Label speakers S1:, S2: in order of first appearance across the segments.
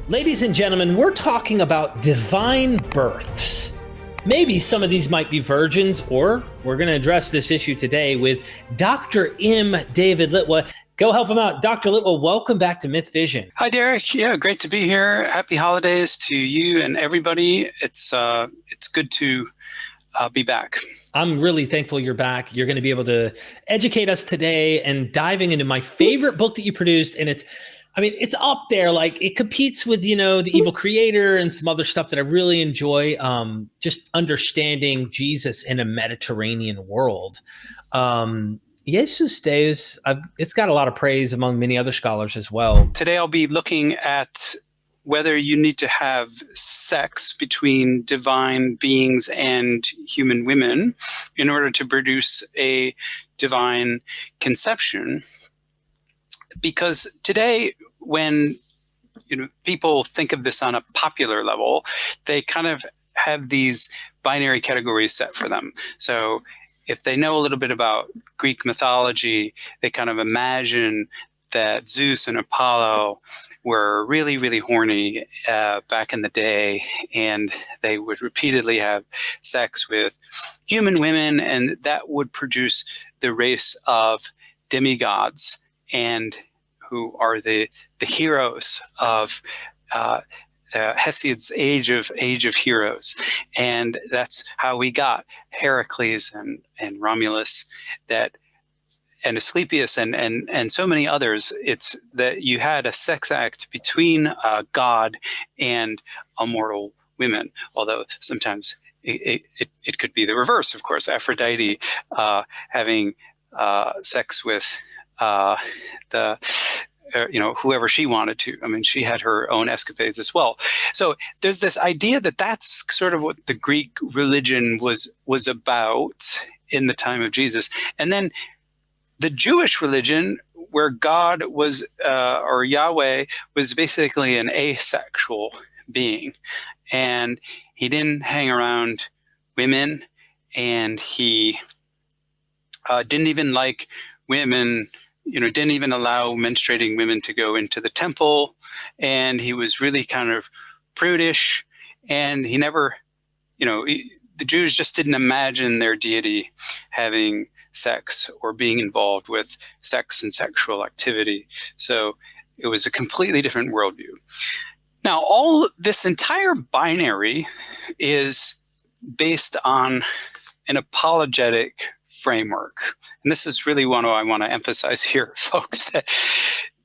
S1: Ladies and gentlemen, we're talking about divine births. Maybe some of these might be virgins, or we're going to address this issue today with Dr. M. David Litwa. Go help him out. Dr. Litwa, welcome back to Myth Vision.
S2: Hi, Derek. Yeah, great to be here. Happy holidays to you and everybody. It's good to be back.
S1: I'm really thankful you're back. You're going to be able to educate us today and diving into my favorite book that you produced. And it's up there. Like, it competes with, The Evil Creator and some other stuff that I really enjoy. Just understanding Jesus in a Mediterranean world. Jesus Deus, it's got a lot of praise among many other scholars as well.
S2: Today I'll be looking at whether you need to have sex between divine beings and human women in order to produce a divine conception. Because today, when people think of this on a popular level, they kind of have these binary categories set for them. So if they know a little bit about Greek mythology, they kind of imagine that Zeus and Apollo were really, really horny back in the day, and they would repeatedly have sex with human women, and that would produce the race of demigods, and who are the heroes of Hesiod's age of heroes. And that's how we got Heracles and Romulus, and Asclepius and so many others. It's that you had a sex act between God and mortal women, although sometimes it could be the reverse, of course. Aphrodite having sex with whoever she wanted to. I mean, she had her own escapades as well. So there's this idea that that's sort of what the Greek religion was about in the time of Jesus. And then the Jewish religion, where God was, or Yahweh, was basically an asexual being. And he didn't hang around women, and he didn't even like women, didn't even allow menstruating women to go into the temple. And he was really kind of prudish, and he never, the Jews just didn't imagine their deity having sex or being involved with sex and sexual activity. So it was a completely different worldview. Now, this entire binary is based on an apologetic framework. And this is really what I want to emphasize here, folks, that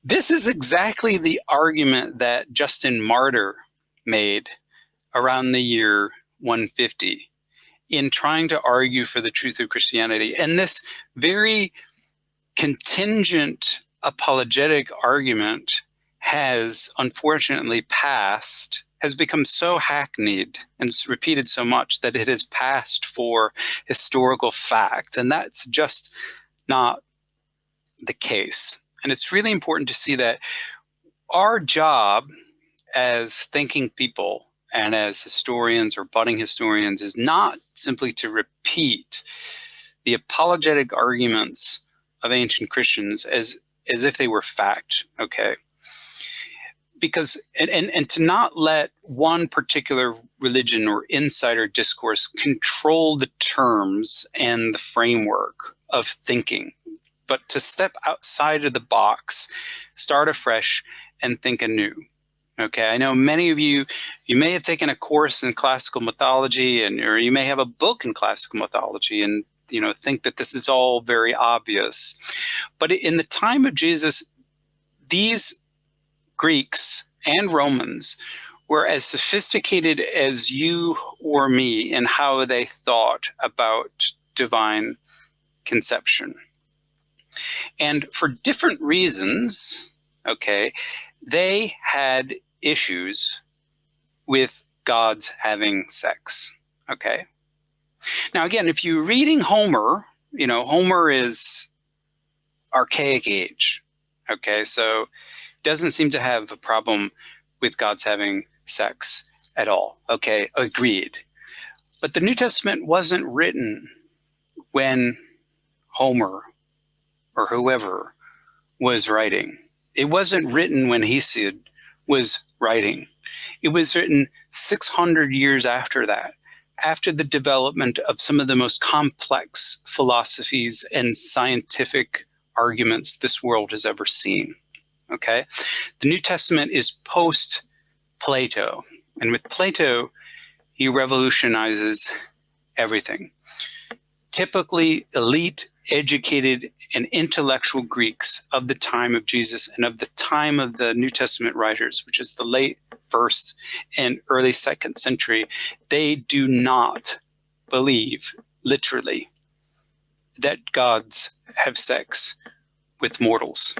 S2: this is exactly the argument that Justin Martyr made around the year 150 in trying to argue for the truth of Christianity. And this very contingent apologetic argument has unfortunately has become so hackneyed and repeated so much that it has passed for historical fact. And that's just not the case. And it's really important to see that our job as thinking people and as historians or budding historians is not simply to repeat the apologetic arguments of ancient Christians as if they were fact, okay? Because, and to not let one particular religion or insider discourse control the terms and the framework of thinking, but to step outside of the box, start afresh, and think anew. Okay, I know many of you may have taken a course in classical mythology, or you may have a book in classical mythology, and think that this is all very obvious. But in the time of Jesus, these Greeks and Romans were as sophisticated as you or me in how they thought about divine conception. And for different reasons, okay, they had issues with gods having sex, okay? Now, again, if you're reading Homer, Homer is archaic age, okay? So doesn't seem to have a problem with gods having sex at all, okay? Agreed. But the New Testament wasn't written when Homer or whoever was writing. It wasn't written when Hesiod was writing. It was written 600 years after that, after the development of some of the most complex philosophies and scientific arguments this world has ever seen. Okay? The New Testament is post-Plato. And with Plato, he revolutionizes everything. Typically, elite, educated, and intellectual Greeks of the time of Jesus and of the time of the New Testament writers, which is the late 1st and early 2nd century, they do not believe, literally, that gods have sex with mortals,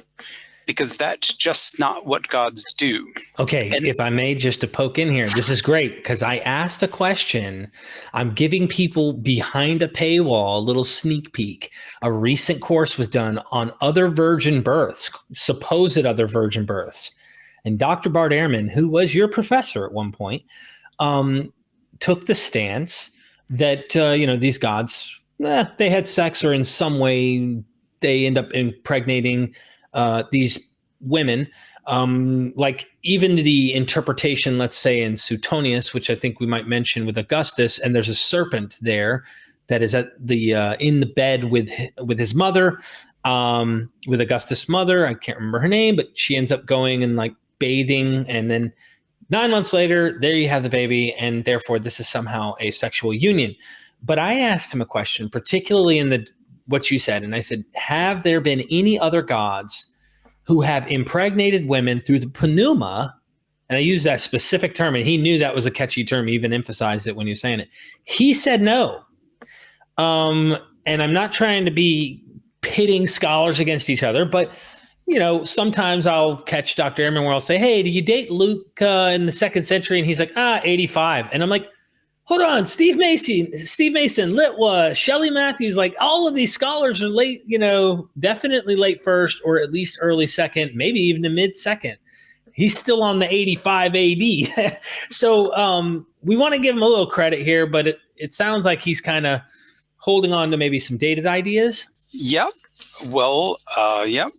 S2: because that's just not what gods do.
S1: Okay,
S2: And
S1: if I may, just to poke in here, this is great because I asked a question. I'm giving people behind a paywall a little sneak peek. A recent course was done on other virgin births, supposed other virgin births. And Dr. Bart Ehrman, who was your professor at one point, took the stance that, these gods, they had sex or in some way they end up impregnating these women. Like even the interpretation, let's say in Suetonius, which I think we might mention with Augustus, and there's a serpent there that is at the in the bed with his mother, with Augustus' mother. I can't remember her name, but she ends up going and like bathing, and then 9 months later, there you have the baby, and therefore this is somehow a sexual union. But I asked him a question, particularly in what you said, and I said, have there been any other gods who have impregnated women through the Pneuma? And I use that specific term, and he knew that was a catchy term. He even emphasized it when he was saying it. He said no. And I'm not trying to be pitting scholars against each other, but sometimes I'll catch Dr. Ehrman where I'll say, hey, do you date Luke in the 2nd century? And he's like, 85. And I'm like, hold on, Steve Mason, Litwa, Shelley Matthews, like all of these scholars are late, definitely late 1st or at least early 2nd, maybe even the mid 2nd. He's still on the 85 AD. So we want to give him a little credit here, but it sounds like he's kind of holding on to maybe some dated ideas.
S2: Yep. Well, yep.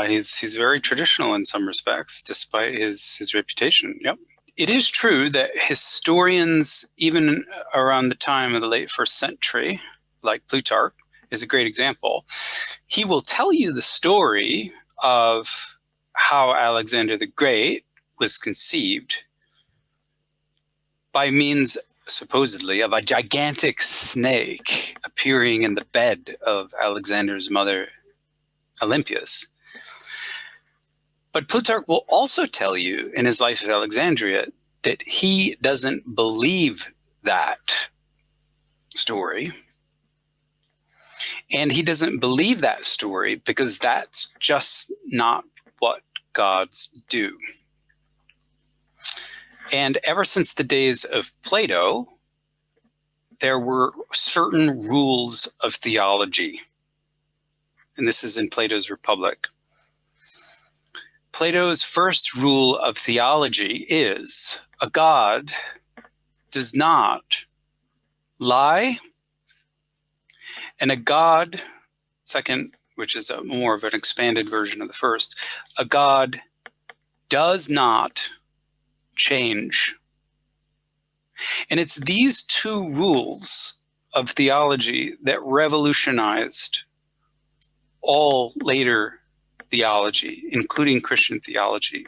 S2: He's very traditional in some respects, despite his reputation. Yep. It is true that historians, even around the time of the late 1st century, like Plutarch, is a great example. He will tell you the story of how Alexander the Great was conceived by means, supposedly, of a gigantic snake appearing in the bed of Alexander's mother, Olympias. But Plutarch will also tell you in his Life of Alexandria that he doesn't believe that story. And he doesn't believe that story because that's just not what gods do. And ever since the days of Plato, there were certain rules of theology. And this is in Plato's Republic. Plato's first rule of theology is a god does not lie, and a god, second, which is more of an expanded version of the first, a god does not change. And it's these two rules of theology that revolutionized all later theology, including Christian theology.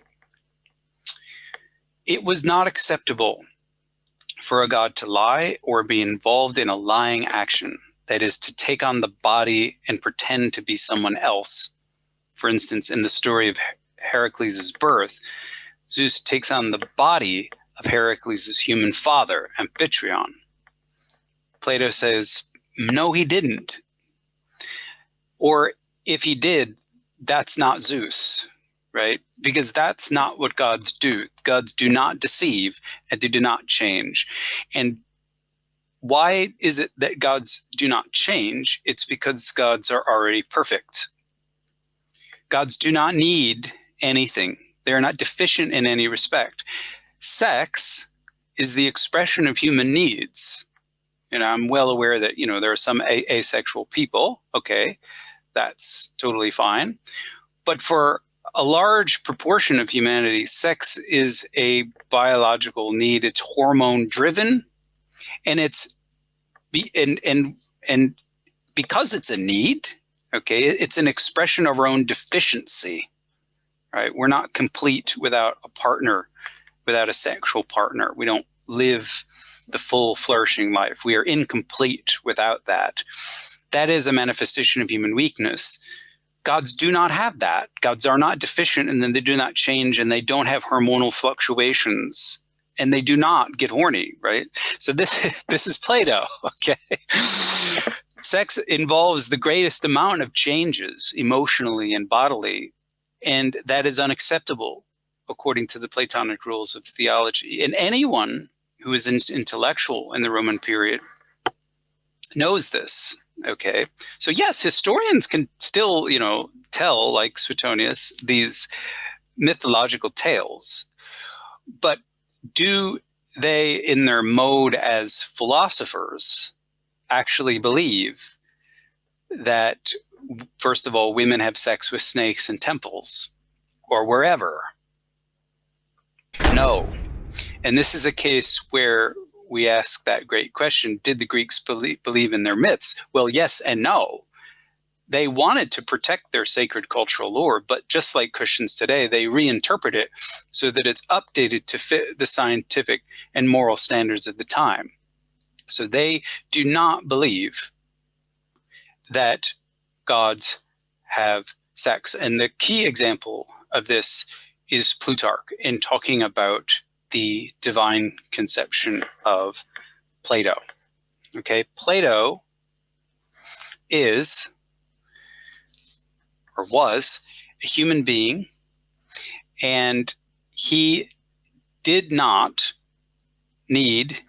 S2: It was not acceptable for a god to lie or be involved in a lying action, that is, to take on the body and pretend to be someone else. For instance, in the story of Heracles' birth, Zeus takes on the body of Heracles' human father, Amphitryon. Plato says, no, he didn't. Or if he did, that's not Zeus, right? Because that's not what gods do. Gods do not deceive and they do not change. And why is it that gods do not change? It's because gods are already perfect. Gods do not need anything. They are not deficient in any respect. Sex is the expression of human needs. I'm well aware that, there are some asexual people. Okay, that's totally fine. But for a large proportion of humanity, sex is a biological need. It's hormone driven, and and because it's a need, okay, it's an expression of our own deficiency, right? We're not complete without a partner, without a sexual partner. We don't live the full flourishing life. We are incomplete without that. That is a manifestation of human weakness. Gods do not have that. Gods are not deficient, and then they do not change, and they don't have hormonal fluctuations, and they do not get horny, right? So this is Plato, okay? Sex involves the greatest amount of changes emotionally and bodily, and that is unacceptable according to the Platonic rules of theology. And anyone who is intellectual in the Roman period knows this. Okay, so yes, historians can still, tell, like Suetonius, these mythological tales, but do they, in their mode as philosophers, actually believe that, first of all, women have sex with snakes in temples or wherever? No. And this is a case where we ask that great question, did the Greeks believe in their myths? Well, yes and no. They wanted to protect their sacred cultural lore, but just like Christians today, they reinterpret it so that it's updated to fit the scientific and moral standards of the time. So they do not believe that gods have sex. And the key example of this is Plutarch in talking about the divine conception of Plato. Okay, Plato is, or was, a human being, and he did not need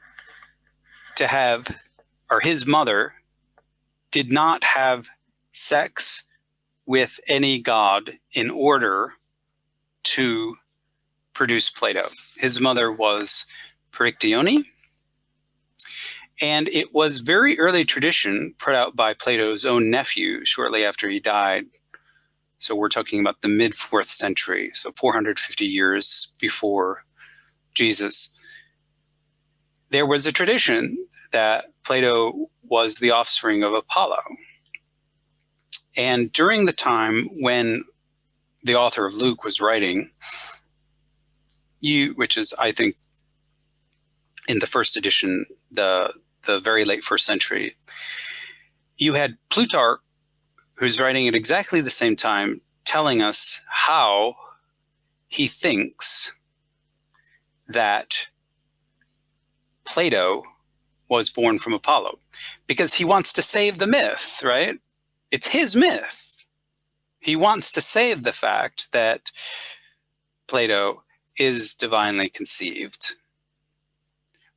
S2: to have, or his mother did not have sex with any god in order to produce Plato. His mother was Perictione, and it was very early tradition put out by Plato's own nephew shortly after he died. So we're talking about the mid-4th century, so 450 years before Jesus. There was a tradition that Plato was the offspring of Apollo. And during the time when the author of Luke was writing, which is, I think, in the first edition, the very late 1st century, you had Plutarch, who's writing at exactly the same time, telling us how he thinks that Plato was born from Apollo, because he wants to save the myth, right? It's his myth. He wants to save the fact that Plato is divinely conceived,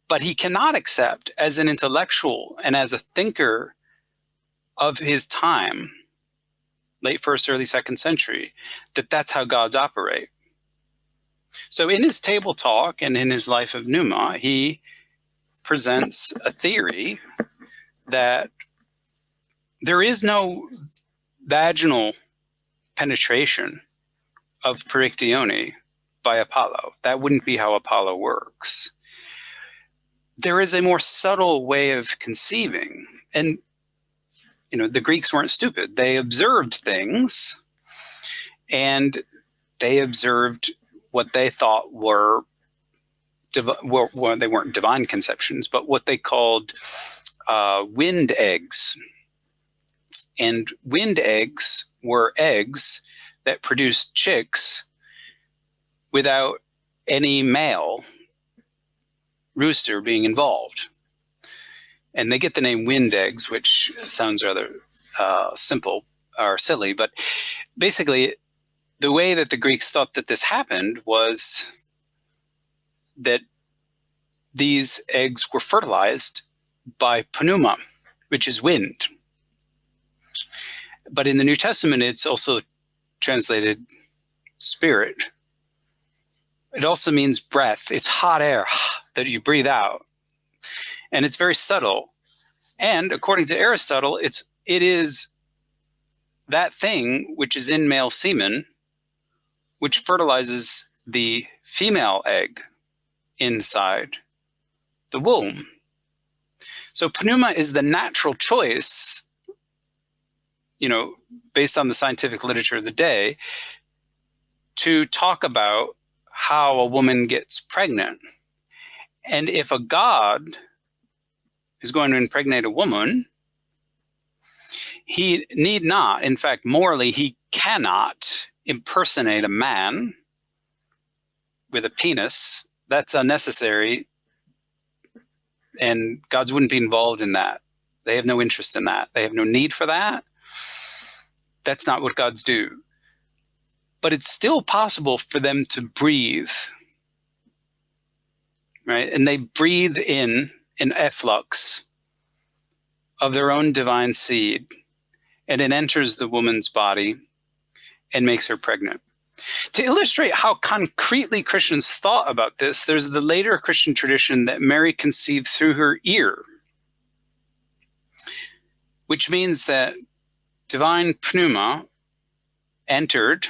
S2: but he cannot accept, as an intellectual and as a thinker of his time, late 1st, early 2nd century, that that's how gods operate. So in his table talk and in his Life of Pneuma, he presents a theory that there is no vaginal penetration of Perictione by Apollo. That wouldn't be how Apollo works. There is a more subtle way of conceiving. And, the Greeks weren't stupid. They observed things, and they observed what they thought were, well, they weren't divine conceptions, but what they called wind eggs. And wind eggs were eggs that produced chicks without any male rooster being involved. And they get the name wind eggs, which sounds rather simple or silly, but basically the way that the Greeks thought that this happened was that these eggs were fertilized by Pneuma, which is wind. But in the New Testament, it's also translated spirit. It also means breath. It's hot air that you breathe out. And it's very subtle. And according to Aristotle, it is that thing which is in male semen which fertilizes the female egg inside the womb. So Pneuma is the natural choice, based on the scientific literature of the day, to talk about how a woman gets pregnant. And if a god is going to impregnate a woman, he need not, in fact, morally, he cannot impersonate a man with a penis. That's unnecessary, and gods wouldn't be involved in that. They have no interest in that. They have no need for that. That's not what gods do. But it's still possible for them to breathe, right? And they breathe in an efflux of their own divine seed, and it enters the woman's body and makes her pregnant. To illustrate how concretely Christians thought about this, there's the later Christian tradition that Mary conceived through her ear, which means that divine Pneuma entered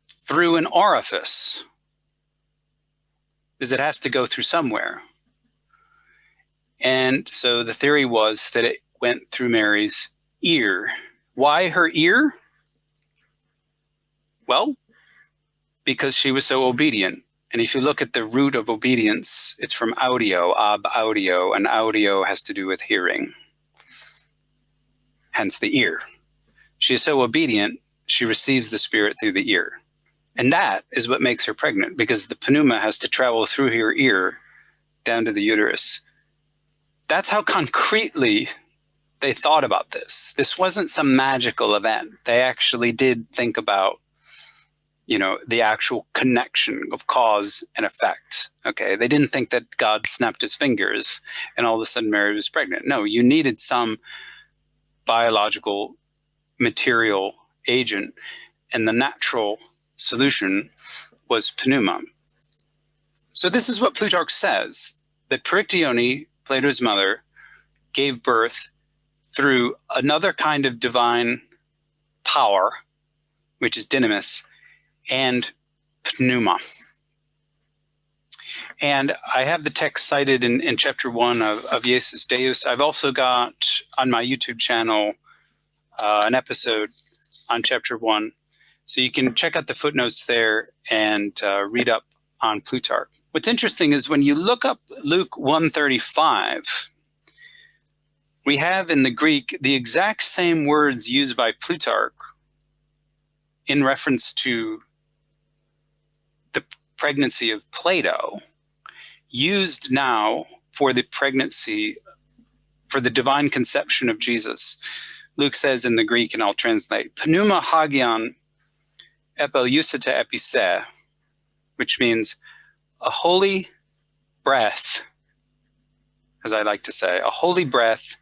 S2: through an orifice, because it has to go through somewhere. And so the theory was that it went through Mary's ear. Why her ear? Well, because she was so obedient. And if you look at the root of obedience, it's from audio, ab audio, and audio has to do with hearing. Hence the ear. She is so obedient, she receives the Spirit through the ear. And that is what makes her pregnant, because the pneuma has to travel through her ear down to the uterus. That's how concretely they thought about this. This wasn't some magical event. They actually did think about, the actual connection of cause and effect. Okay, they didn't think that God snapped his fingers and all of a sudden Mary was pregnant. No, you needed some biological material agent, and the natural solution was pneuma. So this is what Plutarch says, that Perictione, Plato's mother, gave birth through another kind of divine power, which is dynamis, and pneuma. And I have the text cited in chapter 1 of Jesus Deus. I've also got on my YouTube channel an episode on chapter 1. So you can check out the footnotes there and read up on Plutarch. What's interesting is when you look up Luke 135, we have in the Greek the exact same words used by Plutarch in reference to the pregnancy of Plato, used now for the pregnancy, for the divine conception of Jesus. Luke says in the Greek, and I'll translate, pneuma hagion epeleusita epise, which means a holy breath, as I like to say, a holy breath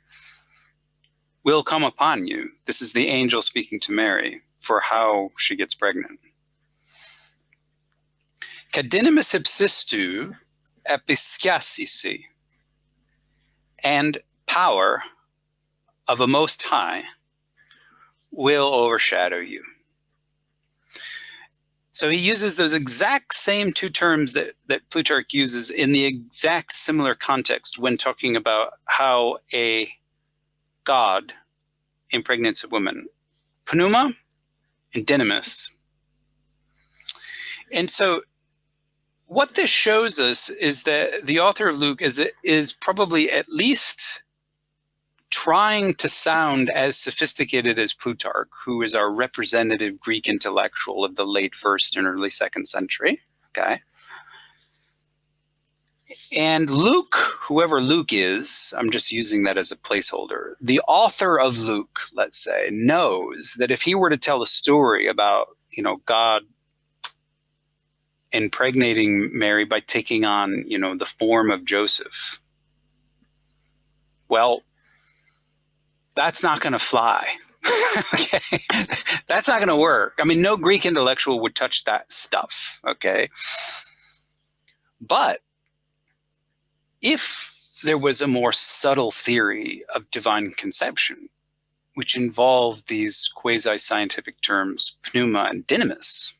S2: will come upon you. This is the angel speaking to Mary for how she gets pregnant. Cadinimus ipsistu episciasisi, and power of a Most High will overshadow you. So he uses those exact same two terms that Plutarch uses in the exact similar context when talking about how a god impregnates a woman. Pneuma and dynamis. And so what this shows us is that the author of Luke is probably at least trying to sound as sophisticated as Plutarch, who is our representative Greek intellectual of the late 1st and early 2nd century. Okay. And Luke, whoever Luke is, I'm just using that as a placeholder. The author of Luke, let's say, knows that if he were to tell a story about, God impregnating Mary by taking on, the form of Joseph, well, that's not going to fly. Okay. That's not going to work. I mean, no Greek intellectual would touch that stuff. Okay. But if there was a more subtle theory of divine conception, which involved these quasi-scientific terms, pneuma and dynamis,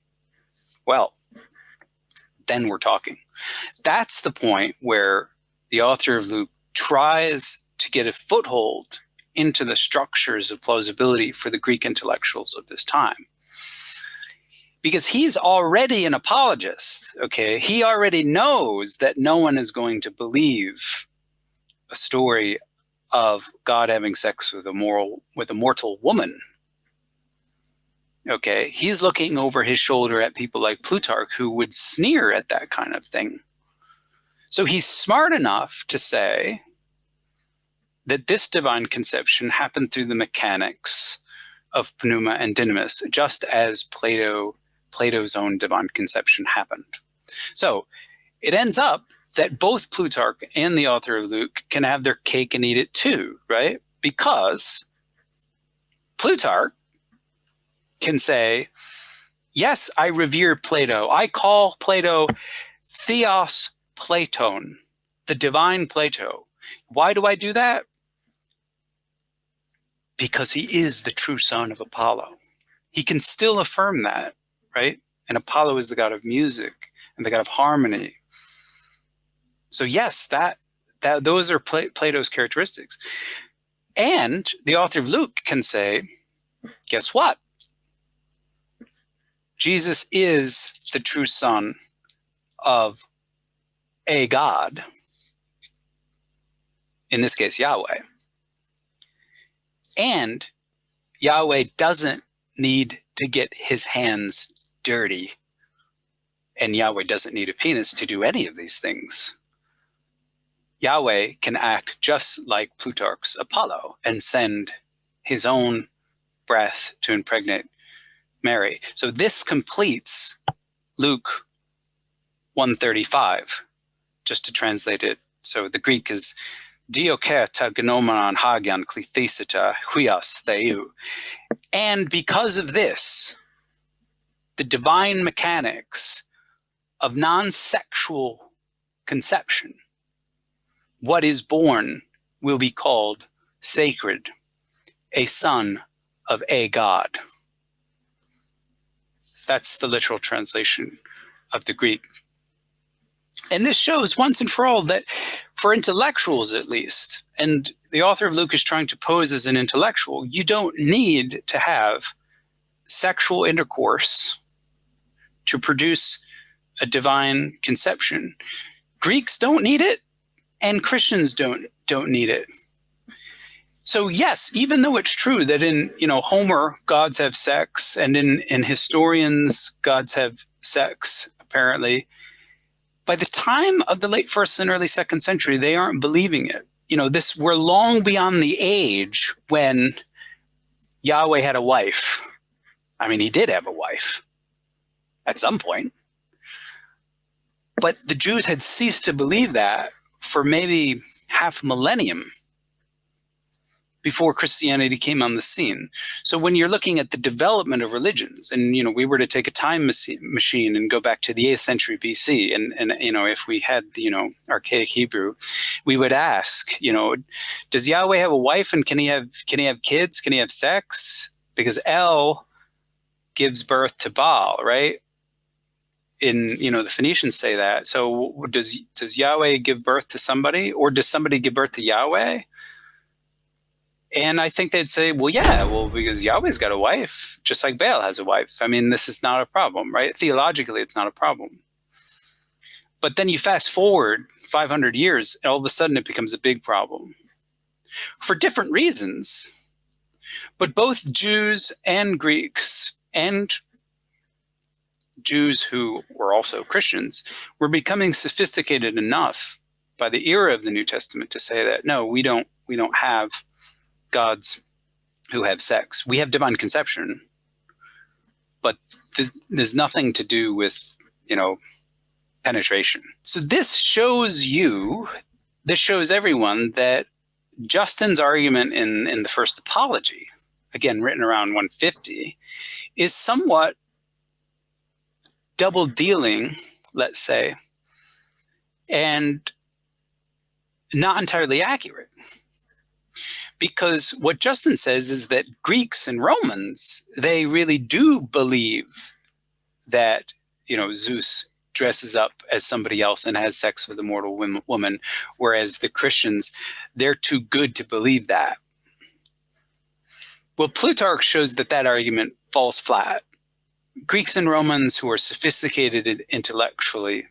S2: well, then we're talking. That's the point where the author of Luke tries to get a foothold into the structures of plausibility for the Greek intellectuals of this time. Because he's already an apologist, okay? He already knows that no one is going to believe a story of God having sex with a mortal woman. Okay, he's looking over his shoulder at people like Plutarch who would sneer at that kind of thing. So he's smart enough to say that this divine conception happened through the mechanics of Pneuma and Dynamis, just as Plato's own divine conception happened. So it ends up that both Plutarch and the author of Luke can have their cake and eat it too, right? Because Plutarch can say, yes, I revere Plato. I call Plato Theos Platon, the divine Plato. Why do I do that? Because he is the true son of Apollo. He can still affirm that, right? And Apollo is the god of music and the god of harmony. So yes, those are Plato's characteristics. And the author of Luke can say, guess what? Jesus is the true son of a God, in this case, Yahweh. And Yahweh doesn't need to get his hands dirty. And Yahweh doesn't need a penis to do any of these things. Yahweh can act just like Plutarch's Apollo and send his own breath to impregnate Mary. So this completes Luke 135, just to translate it. So the Greek is Dioketa genomenon hagian klithesita huios theou. And because of this, the divine mechanics of non-sexual conception, what is born will be called sacred, a son of a God. That's the literal translation of the Greek. And this shows once and for all that for intellectuals at least, and the author of Luke is trying to pose as an intellectual, you don't need to have sexual intercourse to produce a divine conception. Greeks don't need it, and Christians don't need it. So yes, even though it's true that in Homer gods have sex, and in historians gods have sex apparently, by the time of the late 1st and early 2nd century, they aren't believing it. We're long beyond the age when Yahweh had a wife. I mean, he did have a wife at some point. But the Jews had ceased to believe that for maybe half a millennium before Christianity came on the scene. So when you're looking at the development of religions, and we were to take a time machine and go back to the 8th century BC, and if we had archaic Hebrew, we would ask, does Yahweh have a wife, and can he have kids? Can he have sex? Because El gives birth to Baal, right? The Phoenicians say that. So does Yahweh give birth to somebody, or does somebody give birth to Yahweh? And I think they'd say, because Yahweh's got a wife, just like Baal has a wife. I mean, this is not a problem, right? Theologically, it's not a problem. But then you fast forward 500 years, and all of a sudden it becomes a big problem for different reasons. But both Jews and Greeks and Jews who were also Christians were becoming sophisticated enough by the era of the New Testament to say that, no, we don't have gods who have sex. We have divine conception, but there's nothing to do with, penetration. So this shows everyone that Justin's argument in the first Apology, again, written around 150, is somewhat double dealing, let's say, and not entirely accurate. Because what Justin says is that Greeks and Romans, they really do believe that Zeus dresses up as somebody else and has sex with a mortal woman, whereas the Christians, they're too good to believe that. Well, Plutarch shows that argument falls flat. Greeks and Romans who are sophisticated intellectually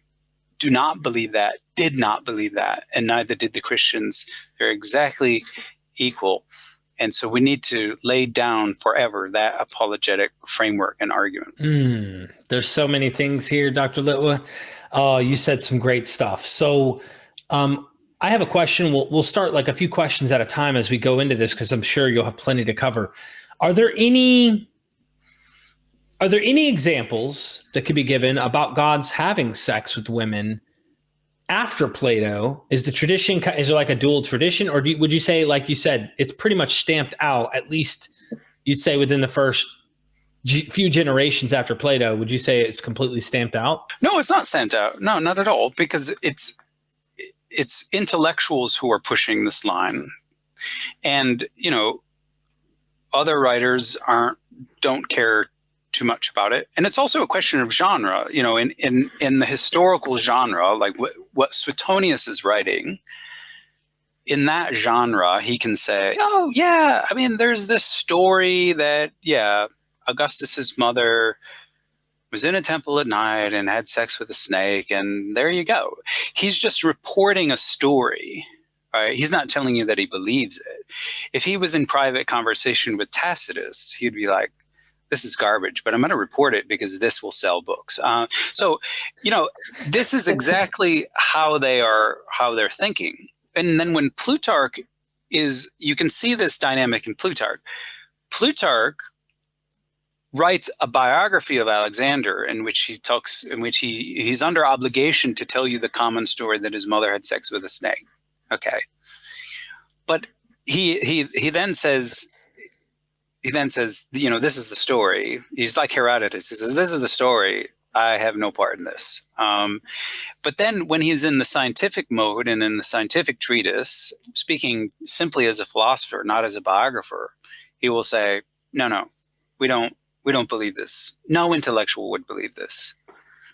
S2: do not believe that, did not believe that, and neither did the Christians. They're exactly equal. And so we need to lay down forever that apologetic framework and argument.
S1: There's so many things here, Dr. Litwa. Oh, you said some great stuff. So I have a question. We'll start like a few questions at a time as we go into this, because I'm sure you'll have plenty to cover. Are there any examples that could be given about God's having sex with women after Plato? Is there like a dual tradition, or would you say, like you said, it's pretty much stamped out, at least you'd say within the first few generations after Plato? Would you say it's completely stamped out?
S2: No, it's not stamped out. No, not at all, because it's intellectuals who are pushing this line. And, other writers don't care too much about it. And it's also a question of genre, in the historical genre, like what Suetonius is writing, in that genre, he can say, oh yeah, I mean, there's this story that, Augustus's mother was in a temple at night and had sex with a snake, and there you go. He's just reporting a story. Right? He's not telling you that he believes it. If he was in private conversation with Tacitus, he'd be like, this is garbage, but I'm going to report it because this will sell books. This is exactly how they're thinking. And then when Plutarch you can see this dynamic in Plutarch. Plutarch writes a biography of Alexander in which he's under obligation to tell you the common story that his mother had sex with a snake. Okay. But he then says, this is the story. He's like Herodotus. He says, this is the story. I have no part in this. But then when he's in the scientific mode and in the scientific treatise, speaking simply as a philosopher, not as a biographer, he will say, no, we don't believe this. No intellectual would believe this.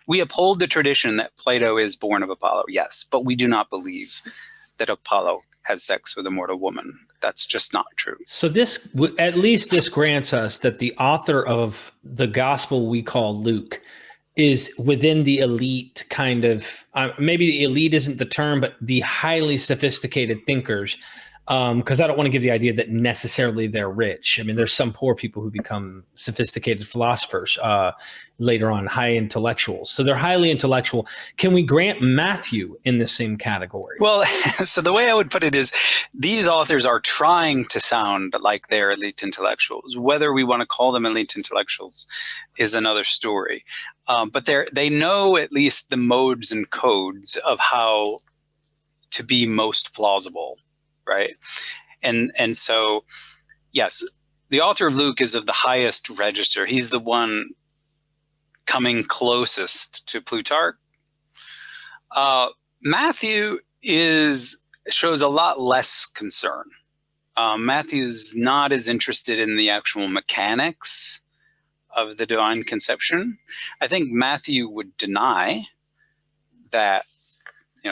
S2: We uphold the tradition that Plato is born of Apollo, yes, but we do not believe that Apollo has sex with a mortal woman. That's just not true.
S1: So at least this grants us that the author of the gospel we call Luke is within the elite kind of, maybe the elite isn't the term, but the highly sophisticated thinkers. Because I don't want to give the idea that necessarily they're rich. I mean, there's some poor people who become sophisticated philosophers later on, high intellectuals. So they're highly intellectual. Can we grant Matthew in the same category?
S2: Well, so the way I would put it is these authors are trying to sound like they're elite intellectuals. Whether we want to call them elite intellectuals is another story. But they know at least the modes and codes of how to be most plausible. Right. And so, yes, the author of Luke is of the highest register. He's the one coming closest to Plutarch. Matthew shows a lot less concern. Matthew's not as interested in the actual mechanics of the divine conception. I think Matthew would deny that,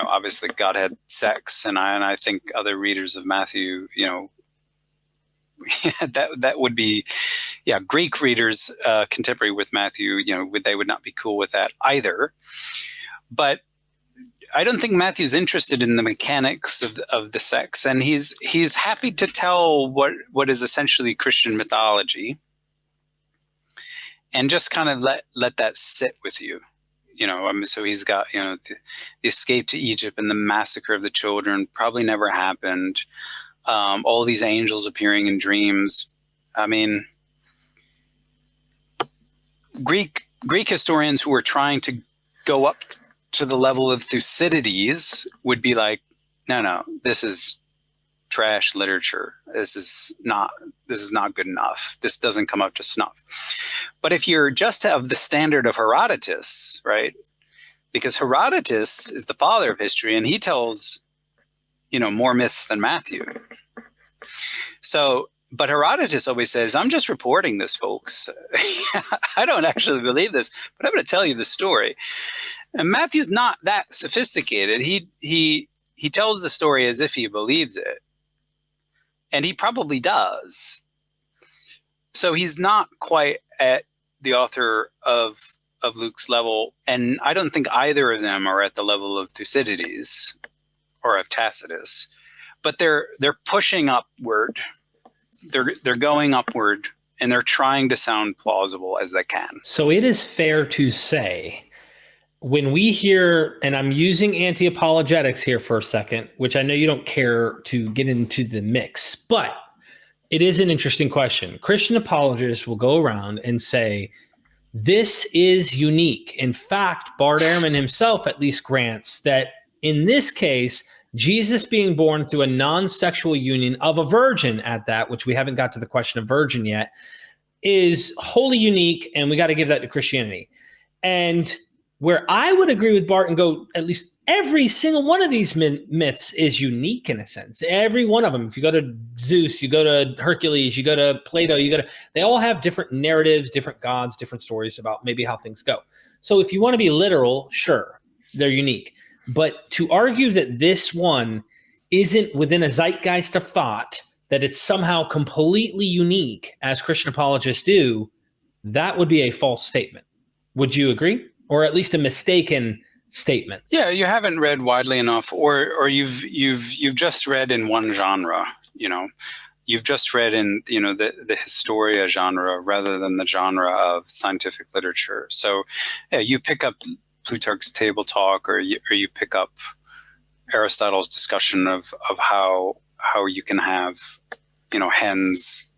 S2: obviously God had sex, and I think other readers of Matthew, that would be, Greek readers contemporary with Matthew, they would not be cool with that either. But I don't think Matthew's interested in the mechanics of the sex, and he's happy to tell what is essentially Christian mythology, and just kind of let that sit with you. So he's got, the escape to Egypt and the massacre of the children probably never happened. All these angels appearing in dreams. I mean, Greek historians who are trying to go up to the level of Thucydides would be like, no, this is trash literature. This is not good enough. This doesn't come up to snuff. But if you're just of the standard of Herodotus, right? Because Herodotus is the father of history, and he tells, more myths than Matthew. So But Herodotus always says, I'm just reporting this, folks. I don't actually believe this, but I'm going to tell you the story. And Matthew's not that sophisticated. He tells the story as if he believes it. And he probably does. So he's not quite at the author of Luke's level. And I don't think either of them are at the level of Thucydides or of Tacitus. But they're pushing upward. They're going upward, and they're trying to sound plausible as they can.
S1: So it is fair to say, when we hear, and I'm using anti-apologetics here for a second, which I know you don't care to get into the mix, but it is an interesting question. Christian apologists will go around and say, this is unique. In fact, Bart Ehrman himself at least grants that in this case, Jesus being born through a non-sexual union of a virgin at that, which we haven't got to the question of virgin yet, is wholly unique, and we got to give that to Christianity. And where I would agree with Bart and go, at least every single one of these myths is unique in a sense. Every one of them. If you go to Zeus, you go to Hercules, you go to Plato, they all have different narratives, different gods, different stories about maybe how things go. So if you want to be literal, sure, they're unique. But to argue that this one isn't within a zeitgeist of thought, that it's somehow completely unique, as Christian apologists do, that would be a false statement. Would you agree? Or at least a mistaken statement?
S2: Yeah, you haven't read widely enough, or you've just read in one genre. You've just read in the Historia genre rather than the genre of scientific literature. So, yeah, you pick up Plutarch's Table Talk, or you pick up Aristotle's discussion of how you can have hens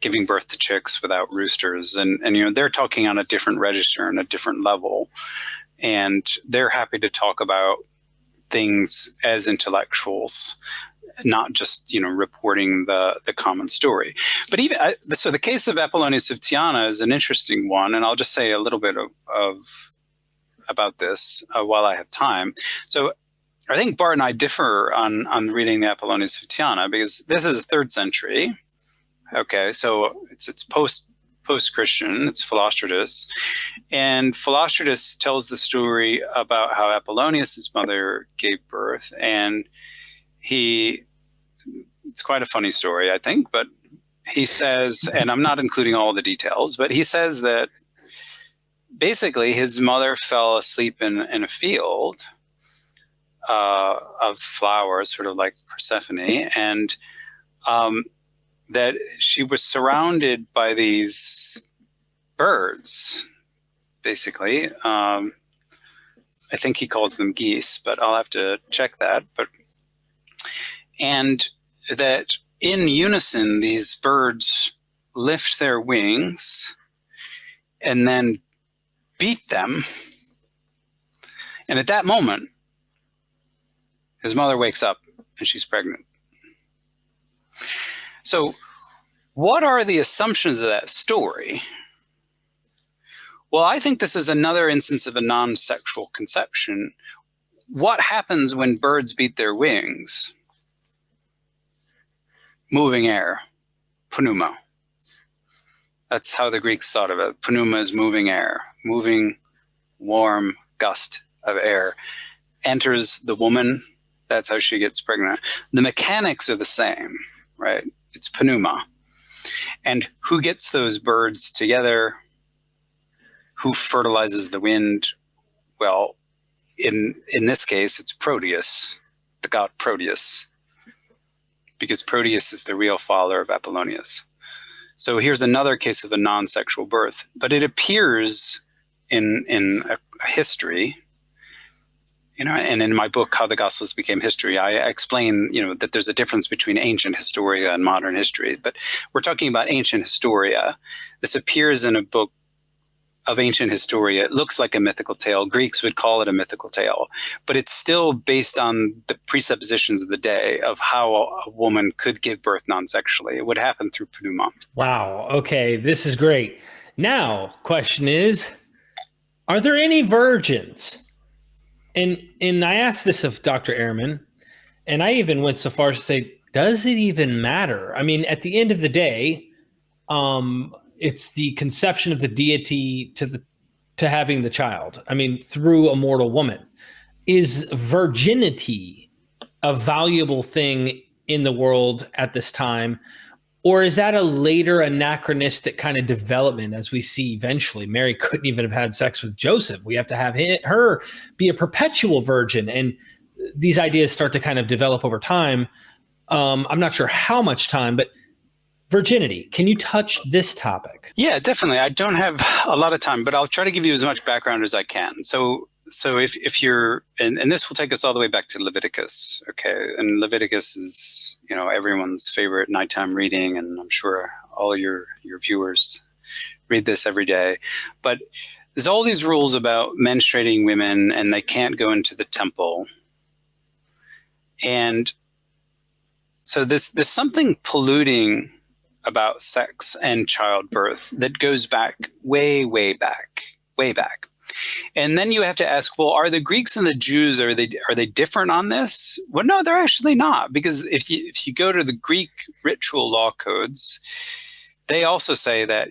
S2: giving birth to chicks without roosters, and they're talking on a different register and a different level, and they're happy to talk about things as intellectuals, not just reporting the common story. But even so, the case of Apollonius of Tyana is an interesting one, and I'll just say a little bit about this while I have time. So I think Bart and I differ on reading the Apollonius of Tyana, because this is 3rd century. Okay, so it's post-Christian, it's Philostratus. And Philostratus tells the story about how Apollonius' mother gave birth, and it's quite a funny story, I think, but he says, and I'm not including all the details, but he says that basically his mother fell asleep in a field of flowers, sort of like Persephone, and that she was surrounded by these birds, basically. I think he calls them geese, but I'll have to check that. And that in unison, these birds lift their wings and then beat them. And at that moment, his mother wakes up and she's pregnant. So what are the assumptions of that story? Well, I think this is another instance of a non-sexual conception. What happens when birds beat their wings? Moving air, Pneuma. That's how the Greeks thought of it. Pneuma is moving air, moving warm gust of air. Enters the woman, that's how she gets pregnant. The mechanics are the same, right? It's Pneuma. And who gets those birds together? Who fertilizes the wind? Well, in this case, it's Proteus, the god Proteus, because Proteus is the real father of Apollonius. So here's another case of a non-sexual birth, but it appears in a history. And in my book, How the Gospels Became History, I explain, that there's a difference between ancient Historia and modern history. But we're talking about ancient Historia. This appears in a book of ancient Historia. It looks like a mythical tale. Greeks would call it a mythical tale. But it's still based on the presuppositions of the day of how a woman could give birth non-sexually. It would happen through Pneuma.
S1: Wow. Okay, this is great. Now, question is, are there any virgins? And I asked this of Dr. Ehrman, and I even went so far as to say, does it even matter? I mean, at the end of the day, it's the conception of the deity to having the child. I mean, through a mortal woman. Is virginity a valuable thing in the world at this time? Or is that a later anachronistic kind of development as we see eventually? Mary couldn't even have had sex with Joseph. We have to have her be a perpetual virgin. And these ideas start to kind of develop over time. I'm not sure how much time, but virginity. Can you touch this topic?
S2: Yeah, definitely. I don't have a lot of time, but I'll try to give you as much background as I can. So if you're, and this will take us all the way back to Leviticus, okay? And Leviticus is, everyone's favorite nighttime reading, and I'm sure all of your viewers read this every day. But there's all these rules about menstruating women, and they can't go into the temple. And so there's something polluting about sex and childbirth that goes back way back. And then you have to ask, well, are the Greeks and the Jews, are they different on this? Well, no, they're actually not, because if you go to the Greek ritual law codes, they also say that,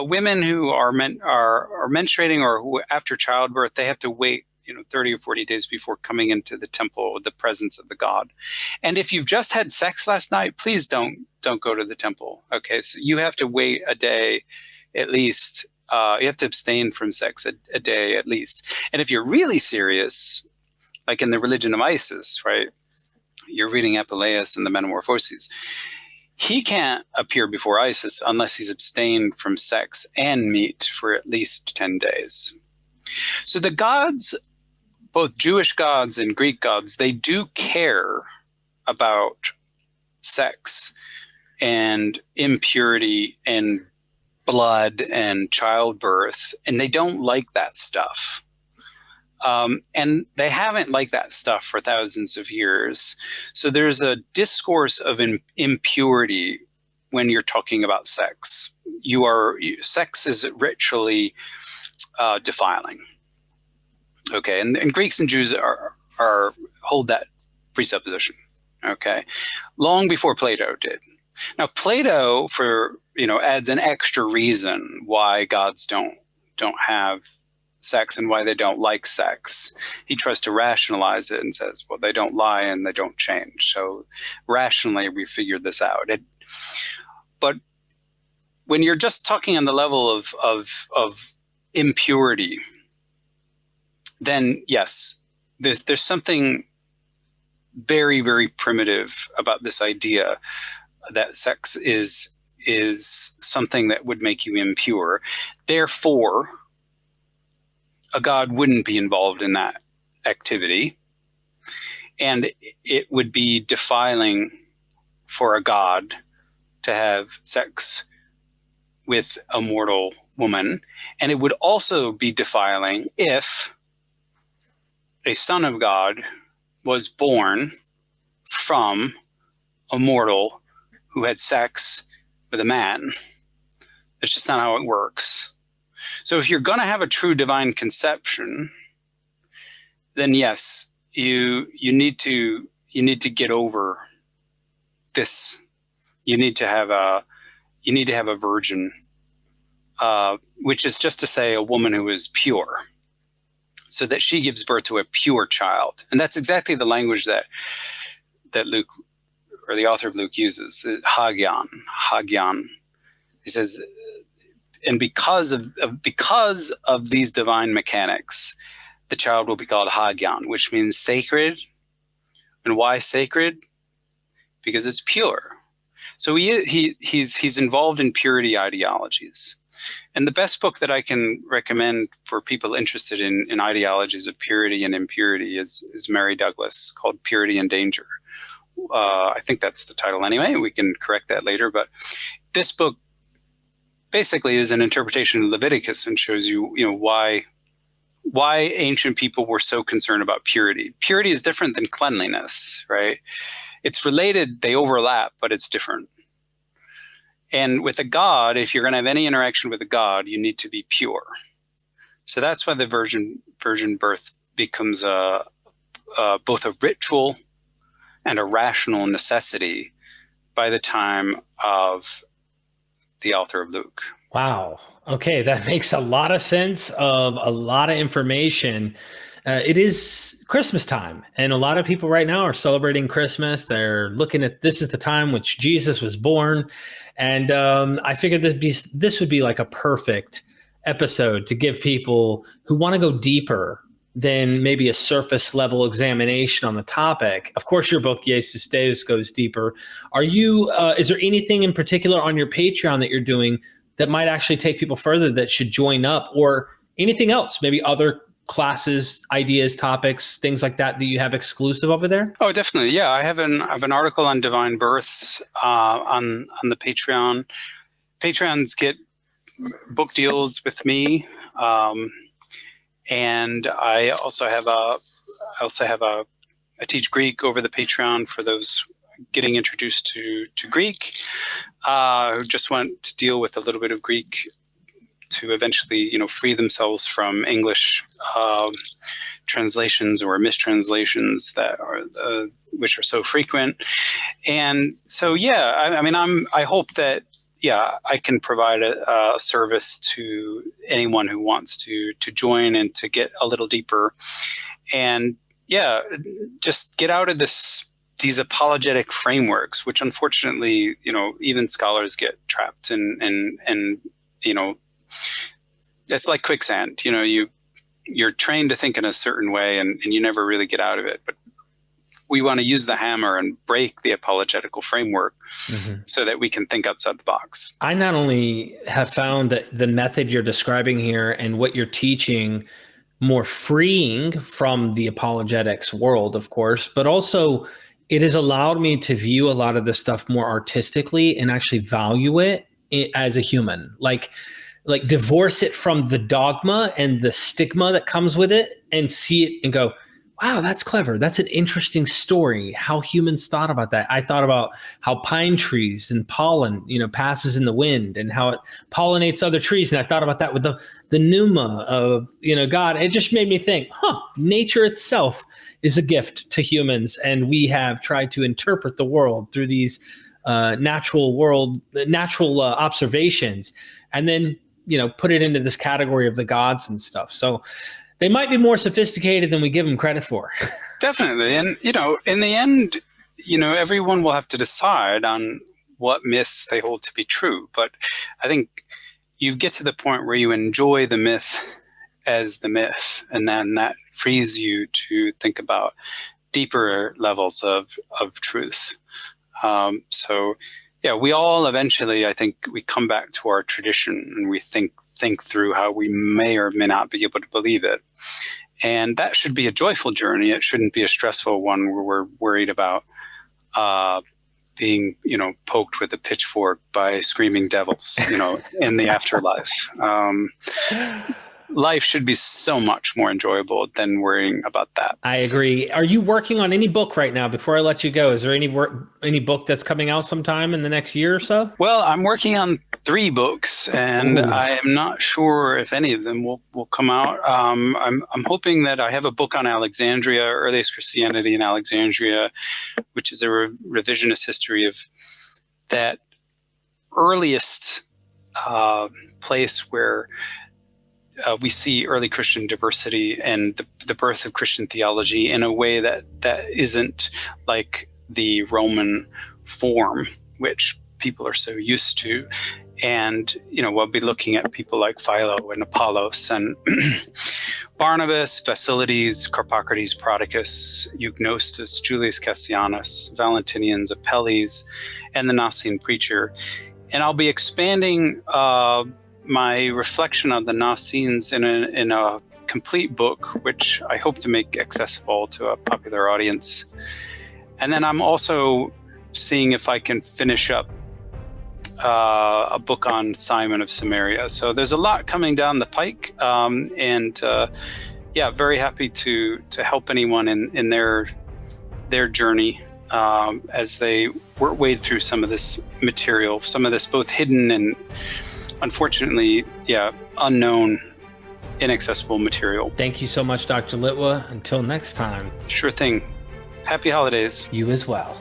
S2: women who are menstruating or who after childbirth, they have to wait 30 or 40 days before coming into the temple with the presence of the god. And if you've just had sex last night, please don't go to the temple. Okay, so you have to wait a day at least. You have to abstain from sex a day at least. And if you're really serious, like in the religion of Isis, right? You're reading Apuleius and the Metamorphoses. He can't appear before Isis unless he's abstained from sex and meat for at least 10 days. So the gods, both Jewish gods and Greek gods, they do care about sex and impurity and blood and childbirth, and they don't like that stuff. And they haven't liked that stuff for thousands of years. So there's a discourse of impurity when you're talking about sex. Sex is ritually defiling. Okay, and Greeks and Jews are hold that presupposition. Okay, long before Plato did. Now Plato, adds an extra reason why gods don't have sex and why they don't like sex. He tries to rationalize it and says, well, they don't lie and they don't change. So rationally, we figured this out. But when you're just talking on the level of impurity, then yes, there's something very, very primitive about this idea that sex is something that would make you impure. Therefore, a god wouldn't be involved in that activity, and it would be defiling for a god to have sex with a mortal woman, and it would also be defiling if a son of God was born from a mortal who had sex with a man. That's just not how it works. So if you're going to have a true divine conception, then yes, you need to get over this. You need to have a virgin, which is just to say a woman who is pure, so that she gives birth to a pure child. And that's exactly the language that Luke, or the author of Luke, uses. Hagion. He says, and because of these divine mechanics, the child will be called Hagion, which means sacred. And why sacred? Because it's pure. So he's involved in purity ideologies. And the best book that I can recommend for people interested in ideologies of purity and impurity is Mary Douglas, called Purity and Danger. I think that's the title anyway. We can correct that later. But this book basically is an interpretation of Leviticus and shows you, why ancient people were so concerned about purity. Purity is different than cleanliness, right? It's related, they overlap, but it's different. And with a god, if you're going to have any interaction with a god, you need to be pure. So that's why the virgin birth becomes both a ritual and a rational necessity by the time of the author of Luke.
S1: Wow. Okay, that makes a lot of sense of a lot of information. It is Christmas time, and a lot of people right now are celebrating Christmas. They're looking at this is the time which Jesus was born, and I figured this would be like a perfect episode to give people who want to go deeper than maybe a surface level examination on the topic. Of course, your book Jesus Deus goes deeper. Are you? Is there anything in particular on your Patreon that you're doing that might actually take people further that should join up, or anything else, maybe other classes, ideas, topics, things like that you have exclusive over there?
S2: Oh, definitely. Yeah, I have an article on divine births on the Patreon. Patrons get book deals with me, and I teach Greek over the Patreon for those getting introduced to Greek, who just want to deal with a little bit of Greek to eventually, free themselves from English translations or mistranslations that are which are so frequent. And so, I hope that I can provide a service to anyone who wants to join and to get a little deeper, and just get out of these apologetic frameworks, which unfortunately, even scholars get trapped in, and it's like quicksand. You're trained to think in a certain way, and you never really get out of it. But we want to use the hammer and break the apologetical framework so that we can think outside the box.
S1: I not only have found that the method you're describing here and what you're teaching more freeing from the apologetics world, of course, but also it has allowed me to view a lot of this stuff more artistically and actually value it as a human. Like divorce it from the dogma and the stigma that comes with it and see it and go, wow, that's clever. That's an interesting story. How humans thought about that. I thought about how pine trees and pollen, passes in the wind and how it pollinates other trees. And I thought about that with the Pneuma of, God. It just made me think, nature itself is a gift to humans. And we have tried to interpret the world through these natural observations, and then, put it into this category of the gods and stuff. So they might be more sophisticated than we give them credit for.
S2: Definitely. And, in the end, everyone will have to decide on what myths they hold to be true. But I think you get to the point where you enjoy the myth as the myth, and then that frees you to think about deeper levels of truth. We all eventually, I think, we come back to our tradition and we think through how we may or may not be able to believe it. And that should be a joyful journey. It shouldn't be a stressful one where we're worried about being, poked with a pitchfork by screaming devils, in the afterlife. Life should be so much more enjoyable than worrying about that.
S1: I agree. Are you working on any book right now? Before I let you go, is there any book that's coming out sometime in the next year or so?
S2: Well, I'm working on 3 books, and I am not sure if any of them will come out. I'm hoping that I have a book on Alexandria, earliest Christianity in Alexandria, which is a revisionist history of that earliest place where we see early Christian diversity and the birth of Christian theology in a way that isn't like the Roman form, which people are so used to. And, we'll be looking at people like Philo and Apollos and Barnabas, Basilides, Carpocrates, Prodicus, Eugnostus, Julius Cassianus, Valentinians, Apelles, and the Nicene preacher. And I'll be expanding my reflection on the Nicenes in a complete book, which I hope to make accessible to a popular audience. And then I'm also seeing if I can finish up a book on Simon of Samaria. So there's a lot coming down the pike, very happy to help anyone in their journey as they wade through some of this material, some of this both hidden and unfortunately, unknown, inaccessible material.
S1: Thank you so much, Dr. Litwa. Until next time.
S2: Sure thing. Happy holidays.
S1: You as well.